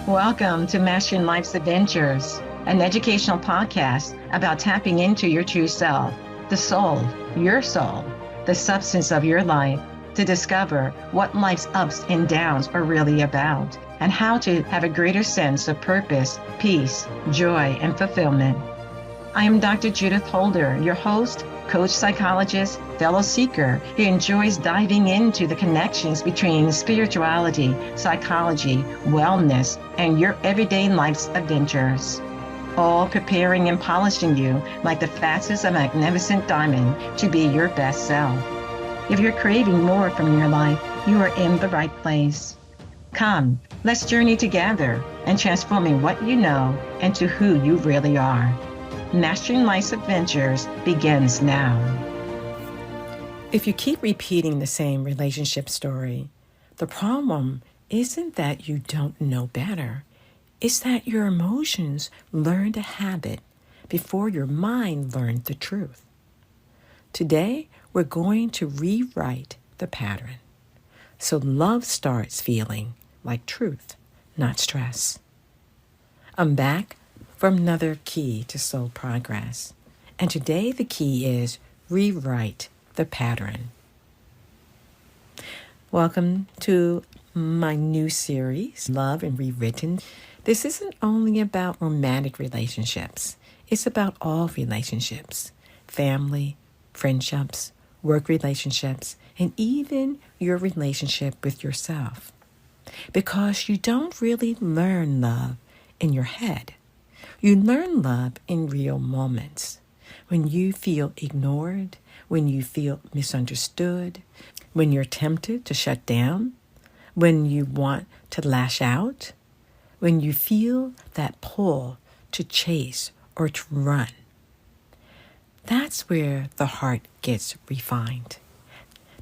Welcome to Mastering Life's Adventures, an educational podcast about tapping into your true self, the soul, your soul, the substance of your life, to discover what life's ups and downs are really about, and how to have a greater sense of purpose, peace, joy, and fulfillment. I am Dr. Judith Holder, your host, coach psychologist, fellow seeker who enjoys diving into the connections between spirituality, psychology, wellness, and your everyday life's adventures. All preparing and polishing you like the facets of a magnificent diamond to be your best self. If you're craving more from your life, you are in the right place. Come, let's journey together and transforming what you know into who you really are. Mastering Life's Adventures begins now. If you keep repeating the same relationship story, the problem isn't that you don't know better. It's that your emotions learned a habit before your mind learned the truth. Today, we're going to rewrite the pattern so love starts feeling like truth, not stress. I'm back from another key to soul progress. And today the key is rewrite the pattern. Welcome to my new series, Love and Rewritten. This isn't only about romantic relationships. It's about all relationships, family, friendships, work relationships, and even your relationship with yourself. Because you don't really learn love in your head. You learn love in real moments, when you feel ignored, when you feel misunderstood, when you're tempted to shut down, when you want to lash out, when you feel that pull to chase or to run. That's where the heart gets refined.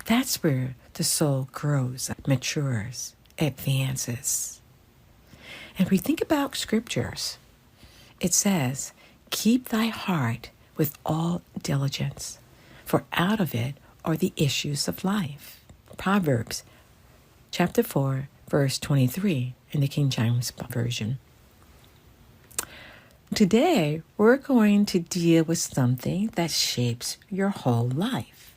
That's where the soul grows, matures, advances. And we think about scriptures. It says, keep thy heart with all diligence, for out of it are the issues of life. Proverbs chapter 4, verse 23 in the King James Version. Today, we're going to deal with something that shapes your whole life.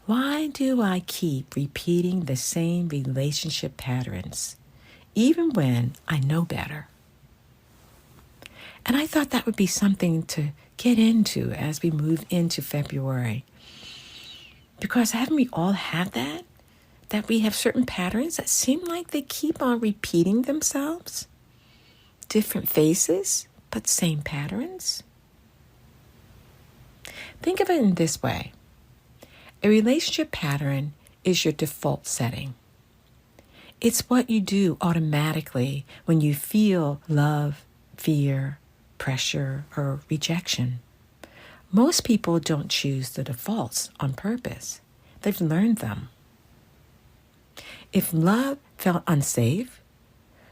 Why do I keep repeating the same relationship patterns, even when I know better? And I thought that would be something to get into as we move into February. Because haven't we all had that? That we have certain patterns that seem like they keep on repeating themselves? Different faces, but same patterns? Think of it in this way. A relationship pattern is your default setting. It's what you do automatically when you feel love, fear, pressure, or rejection. Most people don't choose the defaults on purpose. They've learned them. If love felt unsafe,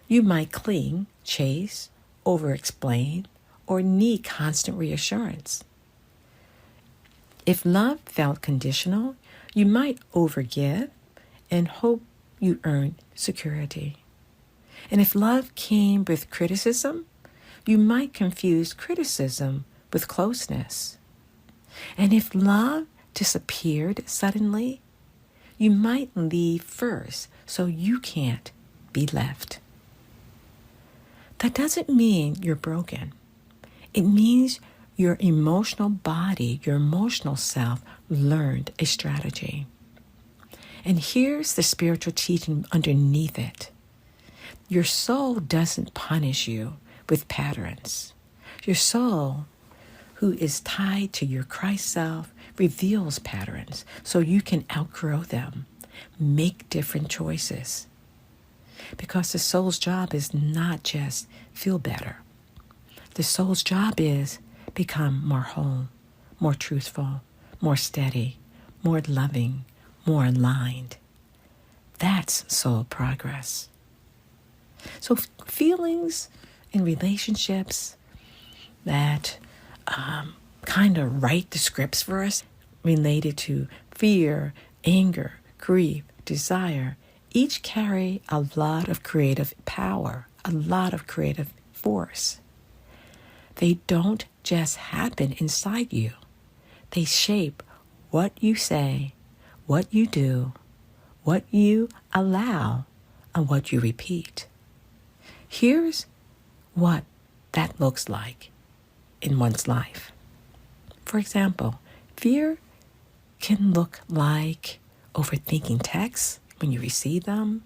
you might cling, chase, over-explain, or need constant reassurance. If love felt conditional, you might overgive and hope you earn security. And if love came with criticism, you might confuse criticism with closeness. And if love disappeared suddenly, you might leave first so you can't be left. That doesn't mean you're broken. It means your emotional body, your emotional self, learned a strategy. And here's the spiritual teaching underneath it. Your soul doesn't punish you with patterns. Your soul, who is tied to your Christ self, reveals patterns so you can outgrow them, make different choices. Because the soul's job is not just feel better. The soul's job is become more whole, more truthful, more steady, more loving, more aligned. That's soul progress. So feelings in relationships that kind of write the scripts for us related to fear, anger, grief, desire, each carry a lot of creative power, a lot of creative force. They don't just happen inside you. They shape what you say, what you do, what you allow, and what you repeat. Here's what that looks like in one's life. For example, fear can look like overthinking texts when you receive them,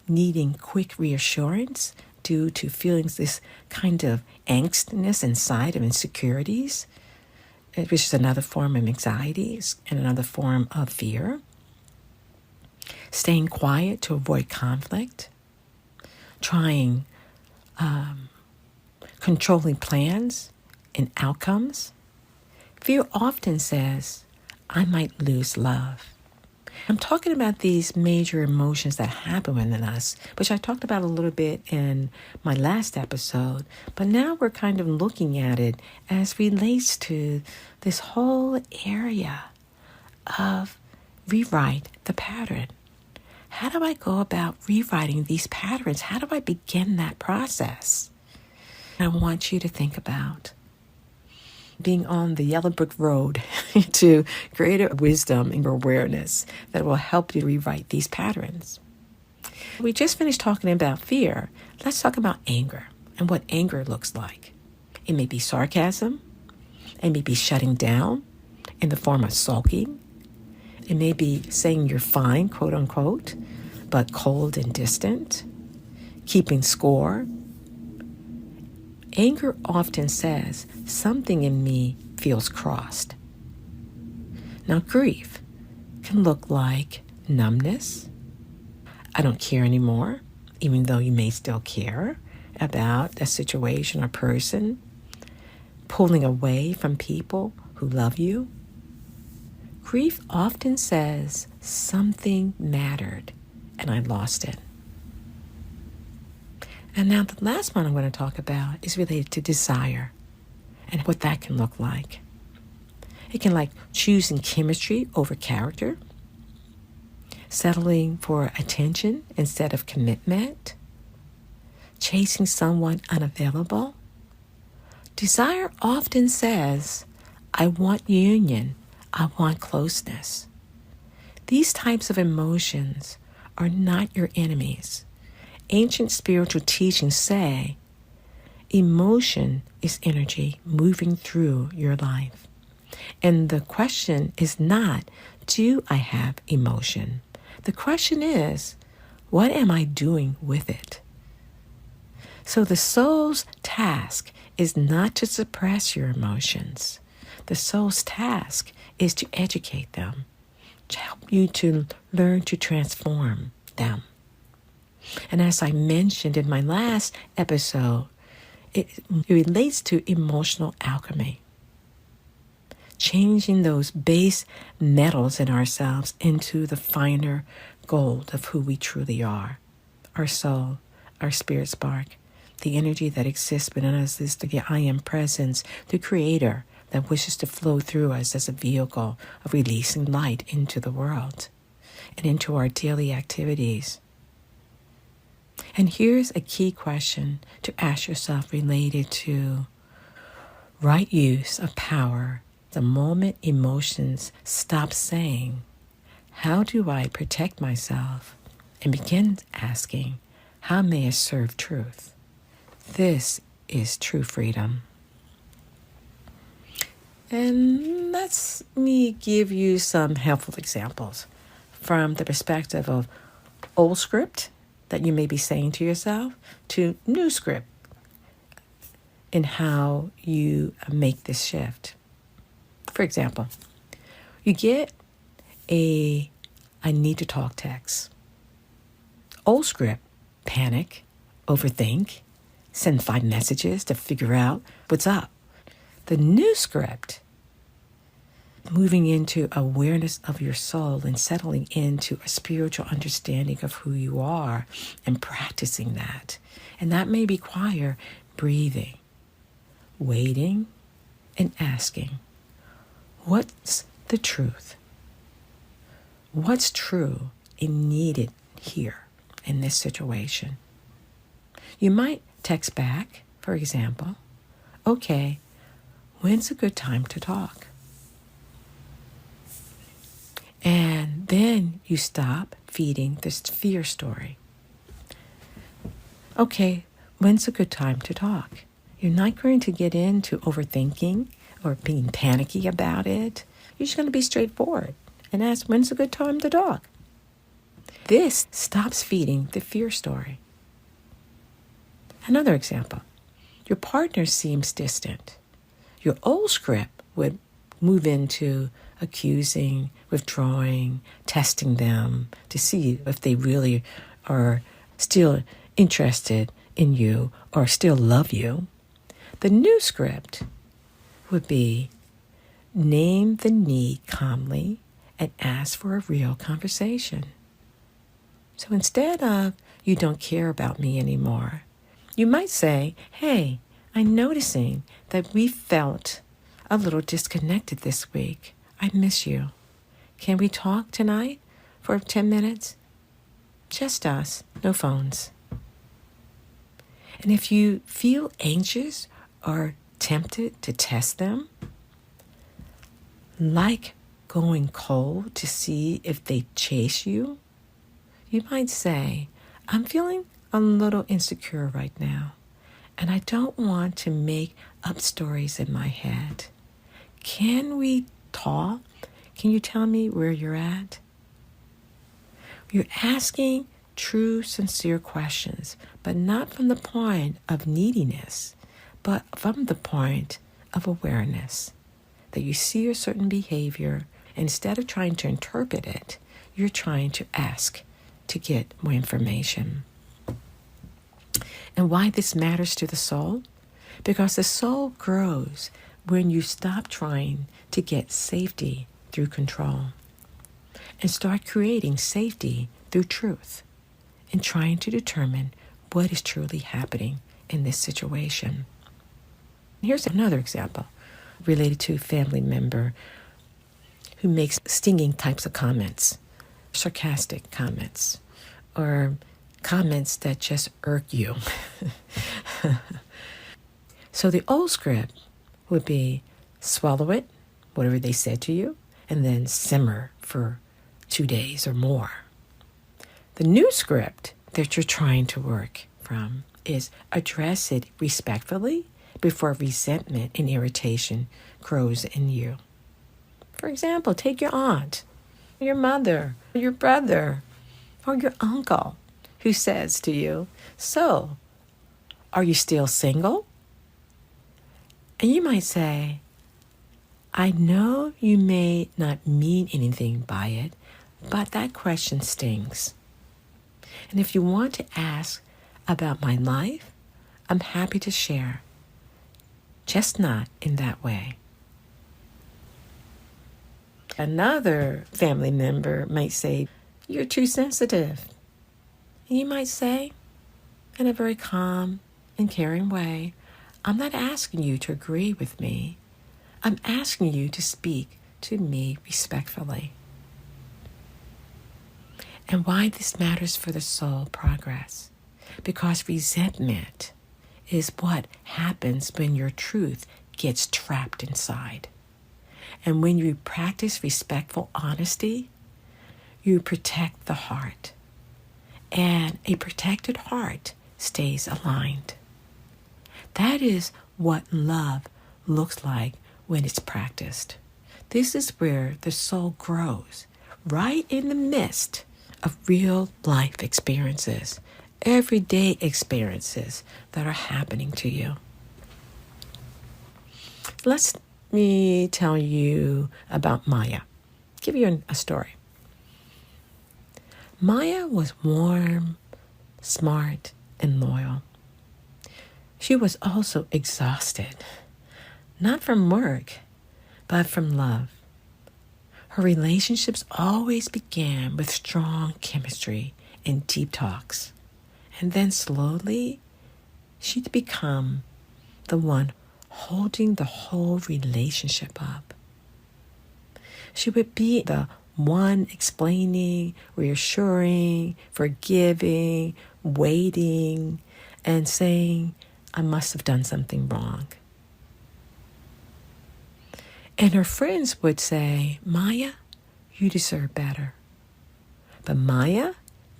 needing quick reassurance due to feelings this kind of angstiness inside of insecurities, which is another form of anxiety and another form of fear. Staying quiet to avoid conflict, trying controlling plans and outcomes. Fear often says, I might lose love. I'm talking about these major emotions that happen within us, which I talked about a little bit in my last episode, but now we're kind of looking at it as relates to this whole area of rewrite the pattern. How do I go about rewriting these patterns? How do I begin that process? I want you to think about being on the yellow brick road to greater wisdom and awareness that will help you rewrite these patterns. We just finished talking about fear. Let's talk about anger and what anger looks like. It may be sarcasm. It may be shutting down in the form of sulking. It may be saying you're fine, quote unquote, but cold and distant, keeping score. Anger often says, something in me feels crossed. Now, grief can look like numbness. I don't care anymore, even though you may still care about a situation or person. Pulling away from people who love you. Grief often says, something mattered and I lost it. And now the last one I'm going to talk about is related to desire and what that can look like. It can like choosing chemistry over character, settling for attention instead of commitment, chasing someone unavailable. Desire often says, I want union, I want closeness. These types of emotions are not your enemies. Ancient spiritual teachings say emotion is energy moving through your life. And the question is not, do I have emotion? The question is, what am I doing with it? So the soul's task is not to suppress your emotions. The soul's task is to educate them, to help you to learn to transform them. And as I mentioned in my last episode, it relates to emotional alchemy. Changing those base metals in ourselves into the finer gold of who we truly are. Our soul, our spirit spark, the energy that exists within us is the I am presence, the creator that wishes to flow through us as a vehicle of releasing light into the world and into our daily activities. And here's a key question to ask yourself related to right use of power. The moment emotions stop saying, how do I protect myself? And begin asking, how may I serve truth? This is true freedom. And let me give you some helpful examples from the perspective of old script that you may be saying to yourself to new script in how you make this shift. For example, you get I need to talk text. Old script, panic, overthink, send 5 messages to figure out what's up. The new script, moving into awareness of your soul and settling into a spiritual understanding of who you are and practicing that. And that may require breathing, waiting, and asking, what's the truth? What's true and needed here in this situation? You might text back, for example, okay, when's a good time to talk? And then you stop feeding this fear story. Okay, when's a good time to talk? You're not going to get into overthinking or being panicky about it. You're just going to be straightforward and ask, when's a good time to talk? This stops feeding the fear story. Another example, your partner seems distant. Your old script would move into accusing, withdrawing, testing them to see if they really are still interested in you or still love you. The new script would be name the need calmly and ask for a real conversation. So instead of, you don't care about me anymore, you might say, hey, I'm noticing that we felt a little disconnected this week. I miss you. Can we talk tonight for 10 minutes? Just us, no phones. And if you feel anxious or tempted to test them, like going cold to see if they chase you, you might say, I'm feeling a little insecure right now, and I don't want to make up stories in my head. Can we talk? Can you tell me where you're at? You're asking true, sincere questions, but not from the point of neediness, but from the point of awareness. That you see a certain behavior, and instead of trying to interpret it, you're trying to ask to get more information. And why this matters to the soul? Because the soul grows when you stop trying to get safety through control and start creating safety through truth and trying to determine what is truly happening in this situation. Here's another example related to a family member who makes stinging types of comments, sarcastic comments, or comments that just irk you. So the old script would be swallow it, whatever they said to you, and then simmer for 2 days or more. The new script that you're trying to work from is address it respectfully before resentment and irritation grows in you. For example, take your aunt, your mother, your brother, or your uncle who says to you, so, are you still single? And you might say, I know you may not mean anything by it, but that question stings. And if you want to ask about my life, I'm happy to share, just not in that way. Another family member might say, you're too sensitive. And you might say, in a very calm and caring way, I'm not asking you to agree with me. I'm asking you to speak to me respectfully. And why this matters for the soul progress? Because resentment is what happens when your truth gets trapped inside. And when you practice respectful honesty, you protect the heart. And a protected heart stays aligned. That is what love looks like when it's practiced. This is where the soul grows, right in the midst of real life experiences, everyday experiences that are happening to you. Let me tell you about Maya. Give you a story. Maya was warm, smart, and loyal. She was also exhausted, not from work, but from love. Her relationships always began with strong chemistry and deep talks. And then slowly, she'd become the one holding the whole relationship up. She would be the one explaining, reassuring, forgiving, waiting, and saying, I must have done something wrong. And her friends would say, Maya, you deserve better. But Maya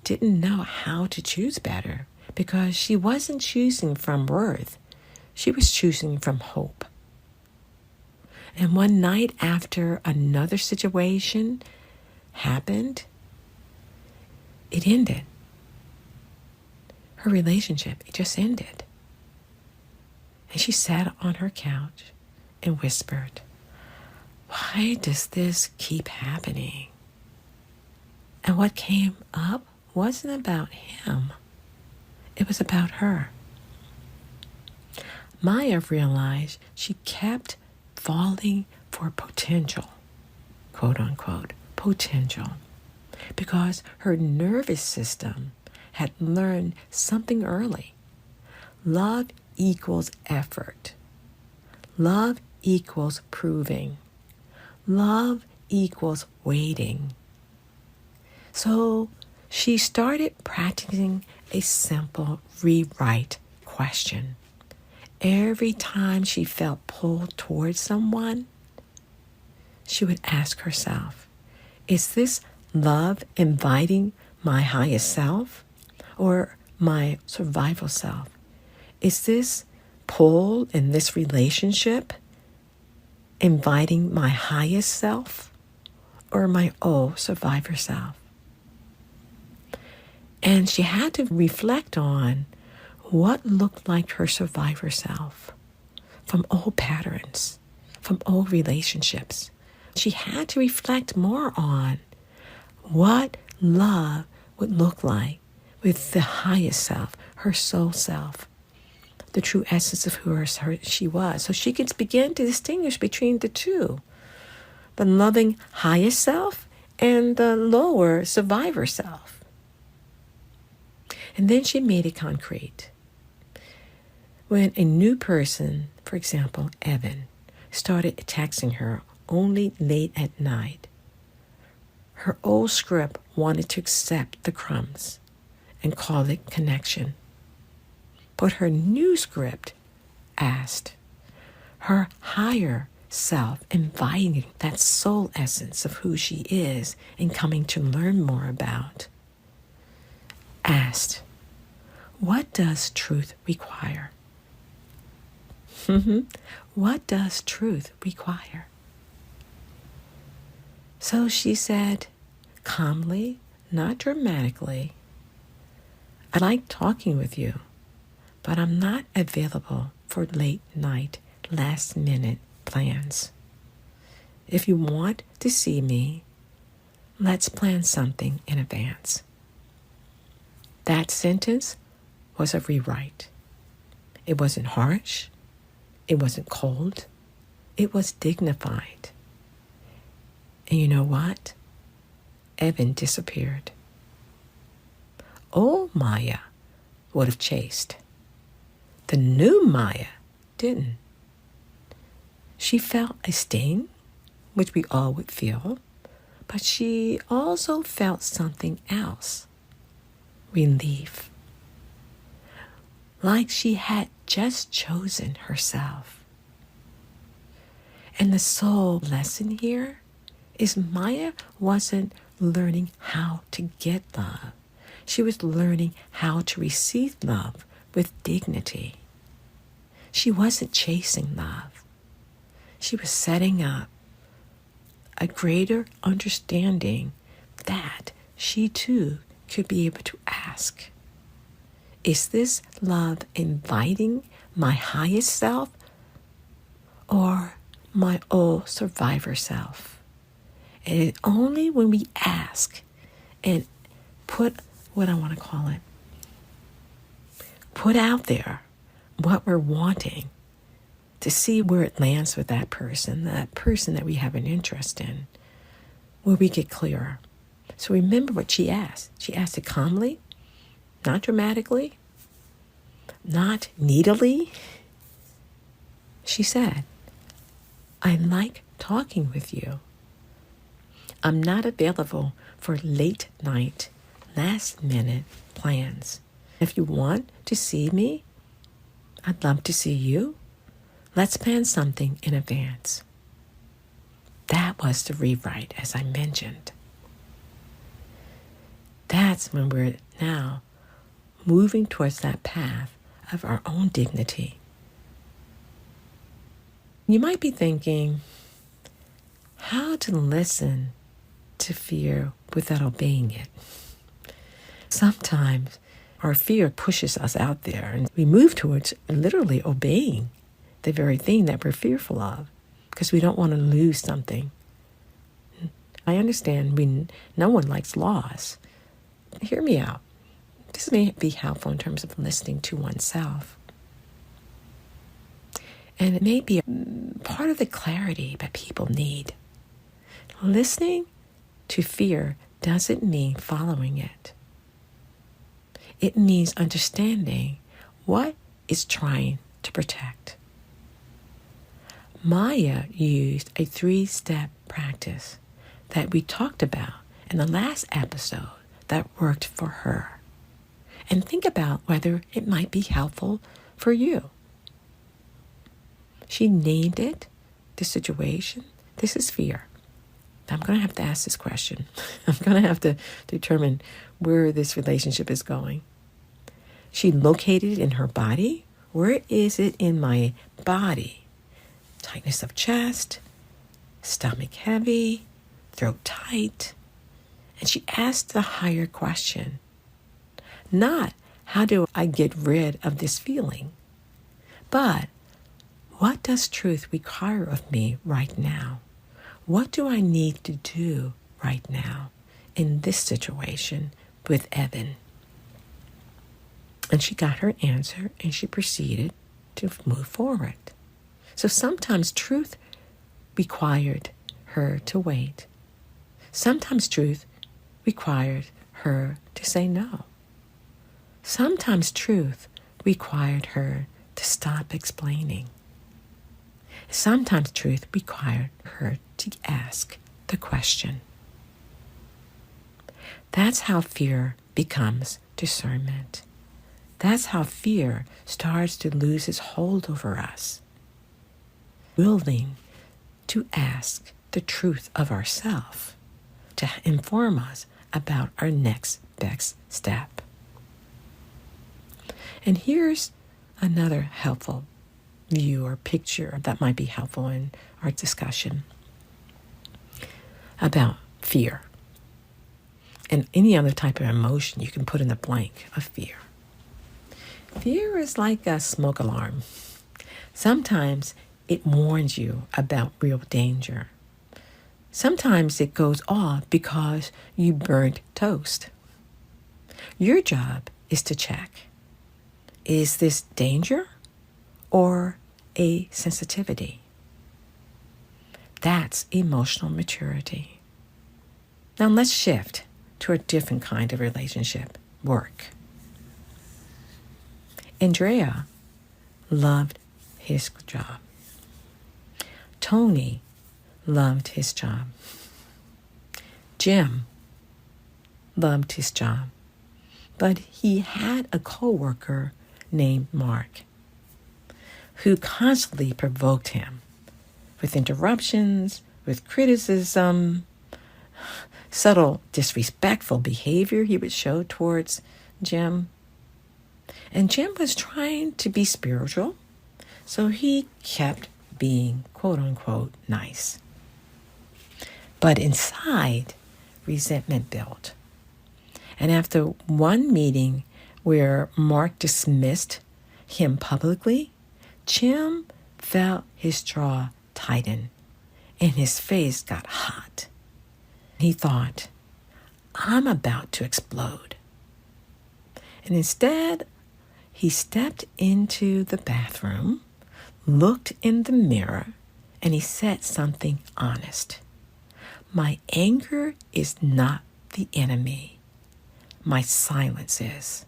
didn't know how to choose better because she wasn't choosing from worth. She was choosing from hope. And one night after another situation happened, it ended. Her relationship, it just ended. And she sat on her couch and whispered, why does this keep happening? And what came up wasn't about him. It was about her. Maya realized she kept falling for potential, quote unquote, potential, because her nervous system had learned something early. Love equals effort. Love equals proving. Love equals waiting. So she started practicing a simple rewrite question. Every time she felt pulled towards someone, she would ask herself, is this love inviting my highest self or my survival self? Is this pull in this relationship inviting my highest self or my old survivor self? And she had to reflect on what looked like her survivor self from old patterns, from old relationships. She had to reflect more on what love would look like with the highest self, her soul self, the true essence of who she was. So she could begin to distinguish between the two, the loving highest self and the lower survivor self. And then she made it concrete. When a new person, for example, Evan, started texting her only late at night, her old script wanted to accept the crumbs and call it connection. But her new script asked her higher self, inviting that soul essence of who she is and coming to learn more about, asked, what does truth require? What does truth require? So she said, calmly, not dramatically, I like talking with you, but I'm not available for late night, last minute plans. If you want to see me, let's plan something in advance. That sentence was a rewrite. It wasn't harsh. It wasn't cold. It was dignified. And you know what? Evan disappeared. Old Maya would have chased. The new Maya didn't. She felt a sting, which we all would feel, but she also felt something else. Relief. Like she had just chosen herself. And the soul lesson here is Maya wasn't learning how to get love. She was learning how to receive love with dignity. She wasn't chasing love. She was setting up a greater understanding that she too could be able to ask, is this love inviting my highest self or my old survivor self? And it's only when we ask and put what I want to call it, put out there what we're wanting to see where it lands with that person that we have an interest in, where we get clearer. So remember what she asked. She asked it calmly, not dramatically, not needily. She said, I like talking with you. I'm not available for late night, last minute plans. If you want to see me, I'd love to see you. Let's plan something in advance. That was the rewrite, as I mentioned. That's when we're now moving towards that path of our own dignity. You might be thinking, how to listen to fear without obeying it. Sometimes our fear pushes us out there and we move towards literally obeying the very thing that we're fearful of because we don't want to lose something. I understand no one likes loss. Hear me out. This may be helpful in terms of listening to oneself. And it may be part of the clarity that people need. Listening to fear doesn't mean following it. It means understanding what it's trying to protect. Maya used a 3-step practice that we talked about in the last episode that worked for her. And think about whether it might be helpful for you. She named it, the situation. This is fear. I'm going to have to ask this question. I'm going to have to determine where this relationship is going. She located it in her body. Where is it in my body? Tightness of chest, stomach heavy, throat tight. And she asked the higher question. Not, how do I get rid of this feeling? But, what does truth require of me right now? What do I need to do right now in this situation with Evan? And she got her answer and she proceeded to move forward. So sometimes truth required her to wait. Sometimes truth required her to say no. Sometimes truth required her to stop explaining. Sometimes truth required her to ask the question. That's how fear becomes discernment. That's how fear starts to lose its hold over us. Willing to ask the truth of ourselves to inform us about our next best step. And here's another helpful view or picture that might be helpful in our discussion about fear and any other type of emotion you can put in the blank of fear. Fear is like a smoke alarm. Sometimes it warns you about real danger. Sometimes it goes off because you burnt toast. Your job is to check. Is this danger or a sensitivity? That's emotional maturity. Now let's shift to a different kind of relationship, work. Andrea loved his job. Tony loved his job. Jim loved his job. But he had a coworker named Mark who constantly provoked him with interruptions, with criticism, subtle disrespectful behavior he would show towards Jim. And Jim was trying to be spiritual, so he kept being, quote unquote, nice. But inside, resentment built. And after one meeting where Mark dismissed him publicly, Jim felt his jaw tighten and his face got hot. He thought, I'm about to explode. And instead, he stepped into the bathroom, looked in the mirror, and he said something honest. My anger is not the enemy. My silence is.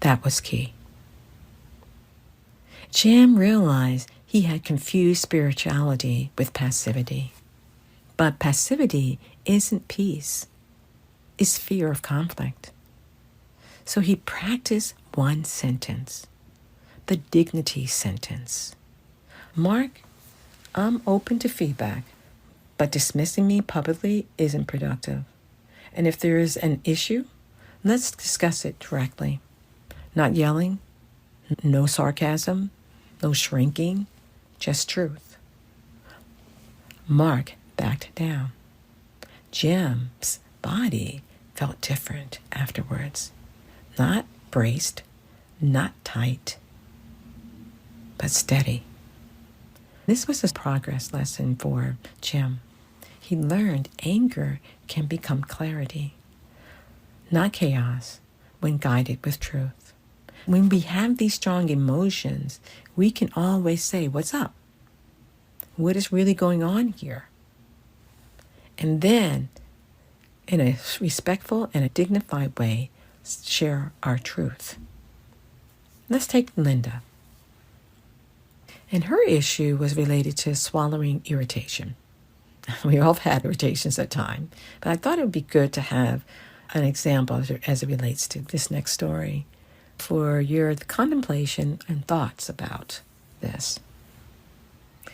That was key. Jim realized he had confused spirituality with passivity. But passivity isn't peace. It's fear of conflict. So he practiced one sentence, the dignity sentence. Mark, I'm open to feedback, but dismissing me publicly isn't productive. And if there is an issue, let's discuss it directly. Not yelling, no sarcasm, no shrinking, just truth. Mark backed down. Jim's body felt different afterwards. Not braced, not tight, but steady. This was a progress lesson for Jim. He learned anger can become clarity, not chaos, when guided with truth. When we have these strong emotions, we can always say, "What's up? What is really going on here?" And then, in a respectful and a dignified way, share our truth. Let's take Linda. And her issue was related to swallowing irritation. We all have had irritations at times, but I thought it would be good to have an example as it relates to this next story for your contemplation and thoughts about this.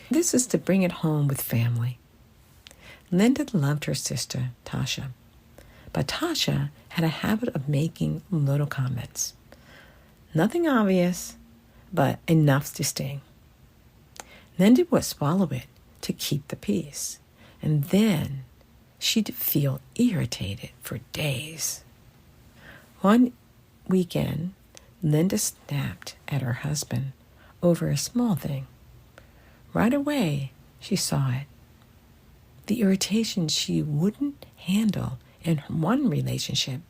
This is to bring it home with family. Linda loved her sister, Tasha, but Tasha had a habit of making little comments. Nothing obvious, but enough to sting. Linda would swallow it to keep the peace, and then she'd feel irritated for days. One weekend, Linda snapped at her husband over a small thing. Right away, she saw it. The irritation she wouldn't handle in one relationship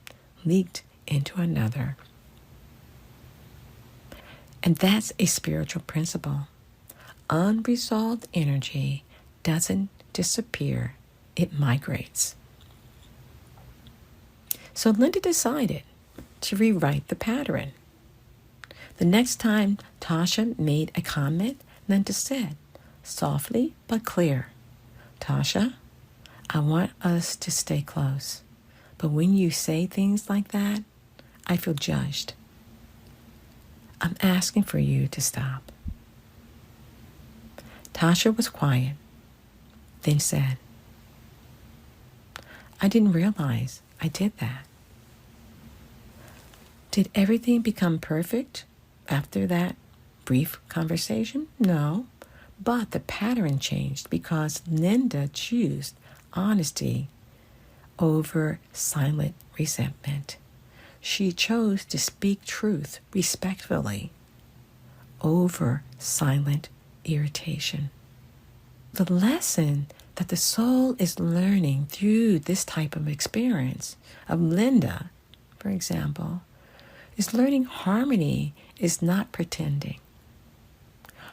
leaked into another. And that's a spiritual principle. Unresolved energy doesn't disappear, it migrates. So Linda decided to rewrite the pattern. The next time Tasha made a comment, Linda said, softly but clear, "Tasha, I want us to stay close, but when you say things like that, I feel judged. I'm asking for you to stop." Tasha was quiet, then said, "I didn't realize I did that." Did everything become perfect after that brief conversation? No, but the pattern changed because Linda chose honesty over silent resentment. She chose to speak truth respectfully over silent irritation. The lesson that the soul is learning through this type of experience of Linda, for example, is learning harmony is not pretending.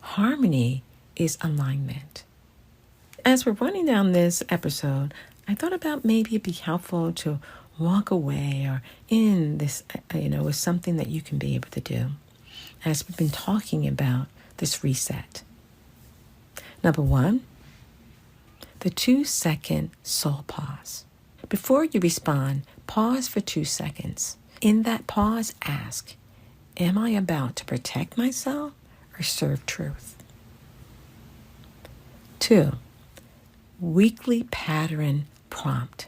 Harmony is alignment. As we're running down this episode, I thought about maybe it'd be helpful to walk away or in this, with something that you can be able to do as we've been talking about this reset. Number one, the 2-second soul pause. Before you respond, pause for 2 seconds. In that pause, ask, am I about to protect myself or serve truth? 2, weekly pattern prompt.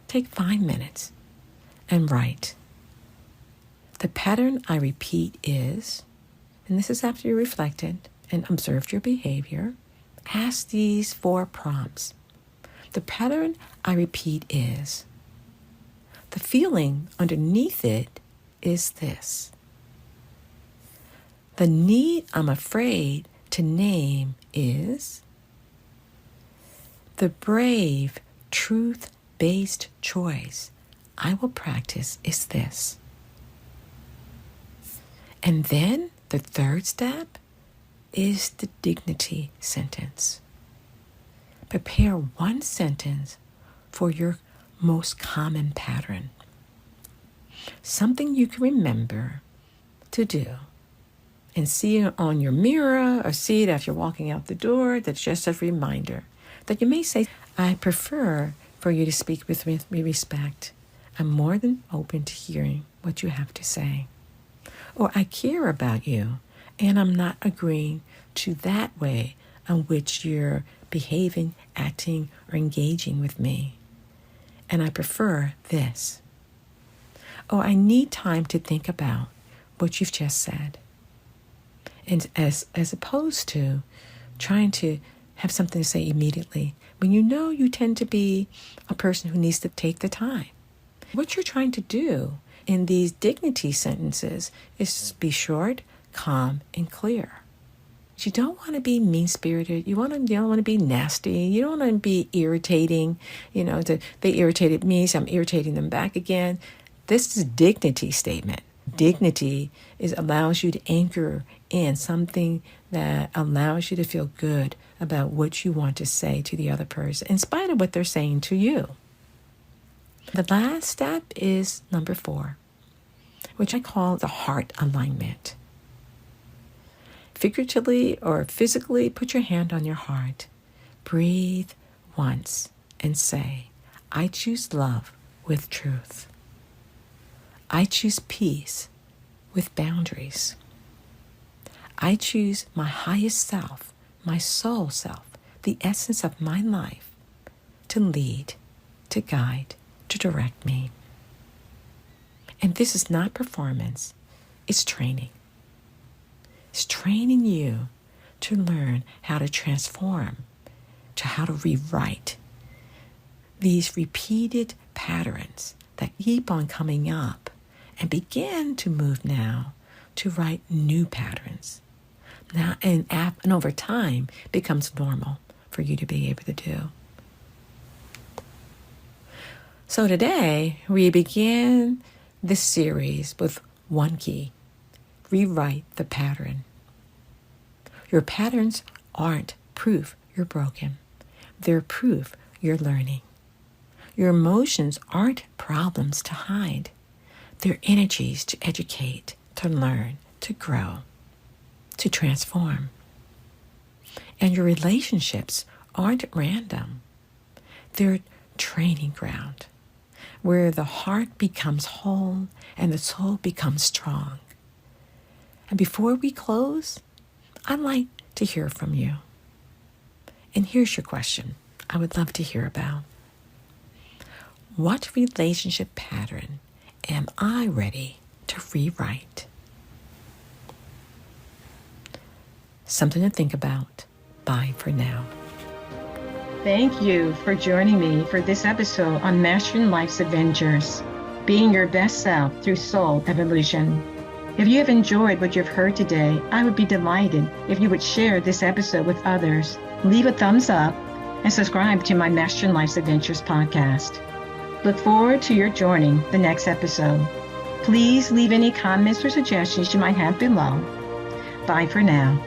Take 5 minutes and write. The pattern I repeat is, and this is after you reflected and observed your behavior, ask these 4 prompts. The pattern I repeat is, the feeling underneath it is this. The need I'm afraid to name is, the brave, truth-based choice I will practice is this. And then the 3rd step is the dignity sentence. Prepare 1 sentence for your most common pattern. Something you can remember to do and see it on your mirror or see it as you're walking out the door. That's just a reminder that you may say, I prefer for you to speak with me respect. I'm more than open to hearing what you have to say. Or I care about you and I'm not agreeing to that way on which you're behaving, acting, or engaging with me. And I prefer this. Or I need time to think about what you've just said. And as opposed to trying to have something to say immediately, when you know you tend to be a person who needs to take the time. What you're trying to do in these dignity sentences is be short, calm, and clear. You don't want to be mean-spirited. You don't want to be nasty. You don't want to be irritating. They irritated me, so I'm irritating them back again. This is a dignity statement. Dignity allows you to anchor in something that allows you to feel good about what you want to say to the other person, in spite of what they're saying to you. The last step is number 4, which I call the heart alignment. Figuratively or physically, put your hand on your heart. Breathe once and say, I choose love with truth. I choose peace with boundaries. I choose my highest self, my soul self, the essence of my life, to lead, to guide, to direct me. And this is not performance, it's training. It's training you to learn how to transform, to how to rewrite these repeated patterns that keep on coming up, and begin to move now to write new patterns. Now, and over time, becomes normal for you to be able to do. So today, we begin this series with one key: rewrite the pattern. Your patterns aren't proof you're broken. They're proof you're learning. Your emotions aren't problems to hide. They're energies to educate, to learn, to grow, to transform. And your relationships aren't random. They're training ground where the heart becomes whole and the soul becomes strong. And before we close, I'd like to hear from you. And here's your question I would love to hear about. What relationship pattern am I ready to rewrite? Something to think about. Bye for now. Thank you for joining me for this episode on Mastering Life's Adventures, being your best self through soul evolution. If you have enjoyed what you've heard today, I would be delighted if you would share this episode with others, leave a thumbs up, and subscribe to my Mastering Life's Adventures podcast. Look forward to your joining the next episode. Please leave any comments or suggestions you might have below. Bye for now.